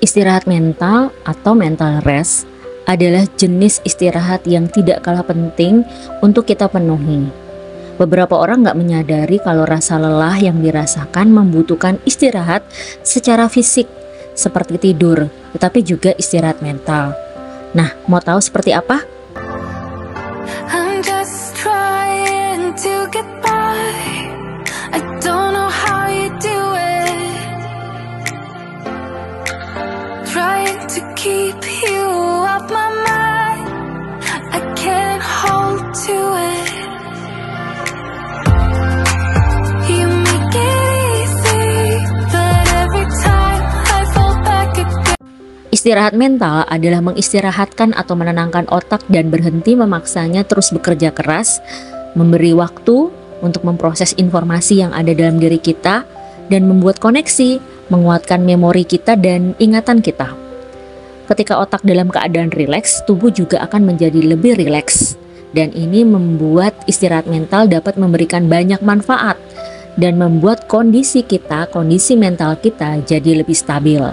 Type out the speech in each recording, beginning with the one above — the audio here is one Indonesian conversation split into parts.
Istirahat mental atau mental rest adalah jenis istirahat yang tidak kalah penting untuk kita penuhi. Beberapa orang nggak menyadari kalau rasa lelah yang dirasakan membutuhkan istirahat secara fisik seperti tidur, tetapi juga istirahat mental. Nah, mau tahu seperti apa? I'm just trying to get by. I don't know how you do it. Trying to keep you off my mind. I can't hold to it. You make it easy, but every time I fall back again. Istirahat mental adalah mengistirahatkan atau menenangkan otak dan berhenti memaksanya terus bekerja keras, memberi waktu untuk memproses informasi yang ada dalam diri kita, dan membuat koneksi, menguatkan memori kita dan ingatan kita. Ketika otak dalam keadaan rileks, tubuh juga akan menjadi lebih rileks. Dan ini membuat istirahat mental dapat memberikan banyak manfaat dan membuat kondisi mental kita jadi lebih stabil.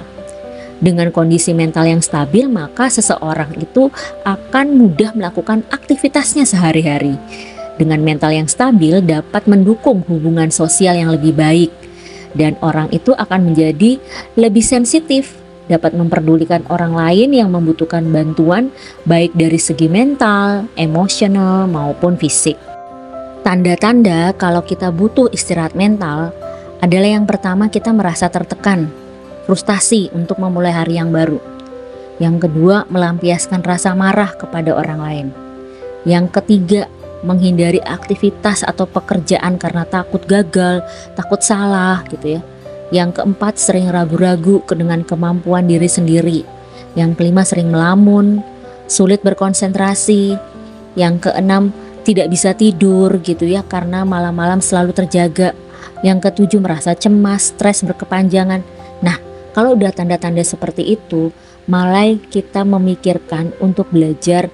Dengan kondisi mental yang stabil, maka seseorang itu akan mudah melakukan aktivitasnya sehari-hari. Dengan mental yang stabil dapat mendukung hubungan sosial yang lebih baik, dan orang itu akan menjadi lebih sensitif, dapat memperdulikan orang lain yang membutuhkan bantuan baik dari segi mental, emosional maupun fisik. Tanda-tanda kalau kita butuh istirahat mental adalah yang pertama, kita merasa tertekan, frustasi untuk memulai hari yang baru. Yang kedua, melampiaskan rasa marah kepada orang lain. Yang ketiga, menghindari aktivitas atau pekerjaan karena takut gagal, takut salah gitu ya. Yang keempat, sering ragu-ragu dengan kemampuan diri sendiri. Yang kelima, sering melamun, sulit berkonsentrasi. Yang keenam, tidak bisa tidur gitu ya karena malam-malam selalu terjaga. Yang ketujuh, merasa cemas, stres berkepanjangan. Nah, kalau udah tanda-tanda seperti itu, mulai kita memikirkan untuk belajar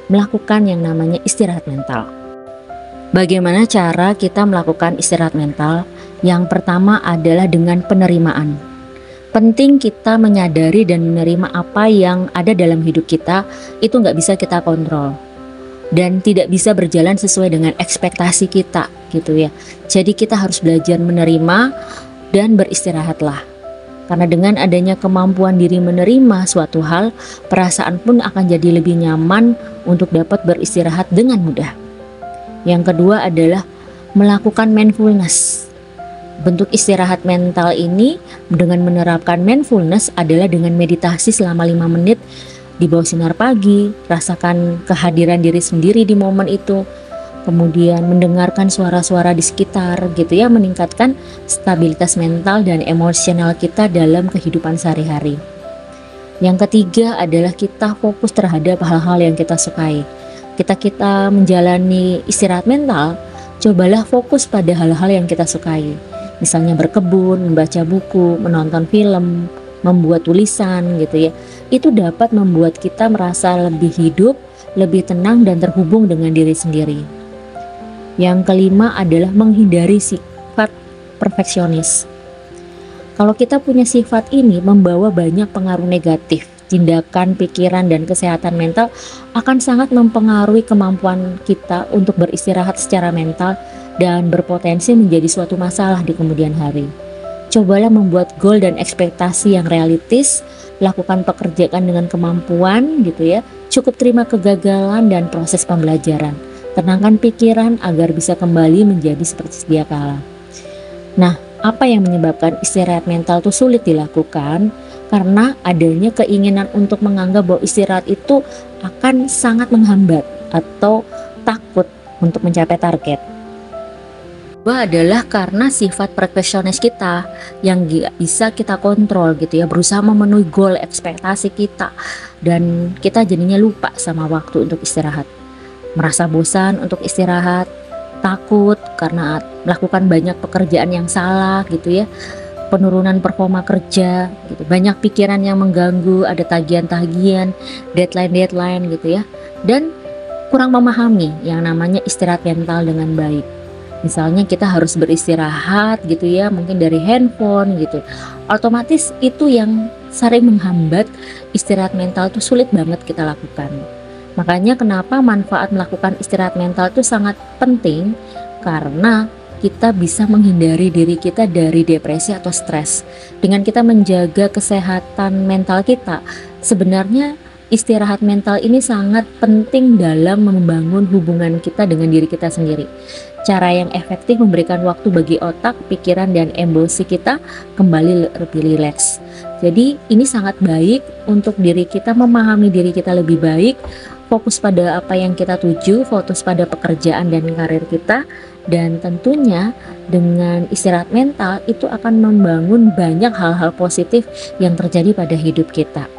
melakukan yang namanya istirahat mental. Bagaimana cara kita melakukan istirahat mental? Yang pertama adalah dengan penerimaan. Penting kita menyadari dan menerima apa yang ada dalam hidup kita, itu nggak bisa kita kontrol dan tidak bisa berjalan sesuai dengan ekspektasi kita gitu ya. Jadi kita harus belajar menerima dan beristirahatlah. Karena dengan adanya kemampuan diri menerima suatu hal, perasaan pun akan jadi lebih nyaman untuk dapat beristirahat dengan mudah. Yang kedua adalah melakukan mindfulness. Bentuk istirahat mental ini dengan menerapkan mindfulness adalah dengan meditasi selama 5 menit di bawah sinar pagi, rasakan kehadiran diri sendiri di momen itu. Kemudian mendengarkan suara-suara di sekitar gitu ya, meningkatkan stabilitas mental dan emosional kita dalam kehidupan sehari-hari. Yang ketiga adalah kita fokus terhadap hal-hal yang kita sukai. Kita menjalani istirahat mental, cobalah fokus pada hal-hal yang kita sukai. Misalnya berkebun, membaca buku, menonton film, membuat tulisan gitu ya. Itu dapat membuat kita merasa lebih hidup, lebih tenang dan terhubung dengan diri sendiri. Yang kelima adalah menghindari sifat perfeksionis. Kalau kita punya sifat ini membawa banyak pengaruh negatif. Tindakan, pikiran, dan kesehatan mental akan sangat mempengaruhi kemampuan kita untuk beristirahat secara mental dan berpotensi menjadi suatu masalah di kemudian hari. Cobalah membuat goal dan ekspektasi yang realistis, lakukan pekerjaan dengan kemampuan gitu ya. Cukup terima kegagalan dan proses pembelajaran. Tenangkan pikiran agar bisa kembali menjadi seperti sedia kala. Nah, apa yang menyebabkan istirahat mental itu sulit dilakukan? Karena adanya keinginan untuk menganggap bahwa istirahat itu akan sangat menghambat atau takut untuk mencapai target. Kedua adalah karena sifat perfeksionis kita yang gak bisa kita kontrol gitu ya, berusaha memenuhi goal ekspektasi kita dan kita jadinya lupa sama waktu untuk istirahat. Merasa bosan untuk istirahat, takut karena melakukan banyak pekerjaan yang salah gitu ya, penurunan performa kerja gitu, banyak pikiran yang mengganggu, ada tagihan-tagihan, deadline gitu ya, dan kurang memahami yang namanya istirahat mental dengan baik. Misalnya kita harus beristirahat gitu ya, mungkin dari handphone gitu, otomatis itu yang sering menghambat istirahat mental itu sulit banget kita lakukan. Makanya kenapa manfaat melakukan istirahat mental itu sangat penting, karena kita bisa menghindari diri kita dari depresi atau stres. Dengan kita menjaga kesehatan mental kita, sebenarnya istirahat mental ini sangat penting dalam membangun hubungan kita dengan diri kita sendiri. Cara yang efektif memberikan waktu bagi otak, pikiran, dan emosi kita kembali lebih rileks. Jadi ini sangat baik untuk diri kita, memahami diri kita lebih baik, fokus pada apa yang kita tuju, fokus pada pekerjaan dan karir kita, dan tentunya dengan istirahat mental itu akan membangun banyak hal-hal positif yang terjadi pada hidup kita.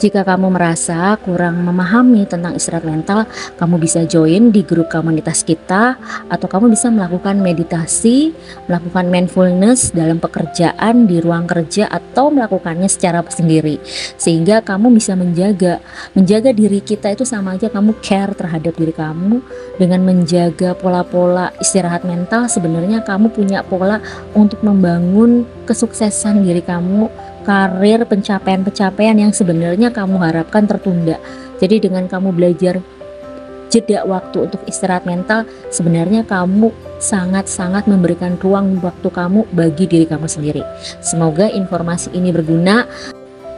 Jika kamu merasa kurang memahami tentang istirahat mental, kamu bisa join di grup komunitas kita, atau kamu bisa melakukan meditasi, melakukan mindfulness dalam pekerjaan, di ruang kerja, atau melakukannya secara sendiri. Sehingga kamu bisa menjaga diri kita itu sama aja kamu care terhadap diri kamu. Dengan menjaga pola-pola istirahat mental, sebenarnya kamu punya pola untuk membangun kesuksesan diri kamu, karir, pencapaian-pencapaian yang sebenarnya kamu harapkan tertunda. Jadi dengan kamu belajar jeda waktu untuk istirahat mental, sebenarnya kamu sangat-sangat memberikan ruang waktu kamu bagi diri kamu sendiri. Semoga informasi ini berguna.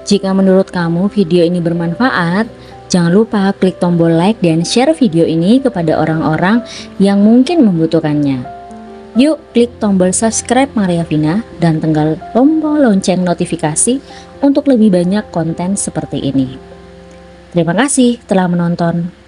Jika menurut kamu video ini bermanfaat, jangan lupa klik tombol like dan share video ini kepada orang-orang yang mungkin membutuhkannya. Yuk klik tombol subscribe Maria Vina dan tekan tombol lonceng notifikasi untuk lebih banyak konten seperti ini. Terima kasih telah menonton.